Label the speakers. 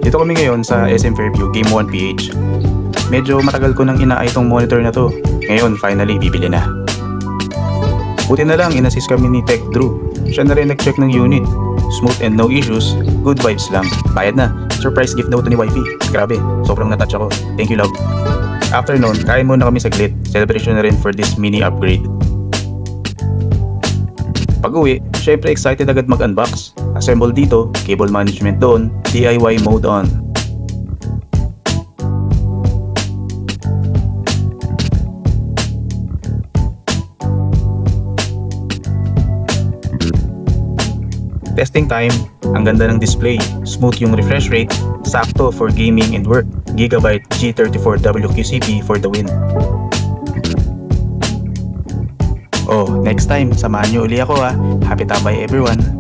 Speaker 1: Dito kami ngayon sa SM Fairview Game 1 PH. Medyo matagal ko nang inaay tong monitor na to. Ngayon finally bibili na. Buti na lang inassist kami ni Tech Drew. Siya na rin nag-check ng unit. Smooth and no issues, good vibes lang. Bayad na. Surprise gift daw to ni wifey. Grabe, sobrang natouch ako. Thank you, love. After noon, kain muna kami saglit. Celebration na rin for this mini upgrade. Pag-uwi, syempre excited agad mag-unbox. Assemble dito, cable management doon, DIY mode on. Testing time, ang ganda ng display, smooth yung refresh rate, sakto for gaming and work, Gigabyte G34 WQCP for the win. Oh, next time, samahan nyo uli ako ha. Happy tambay everyone!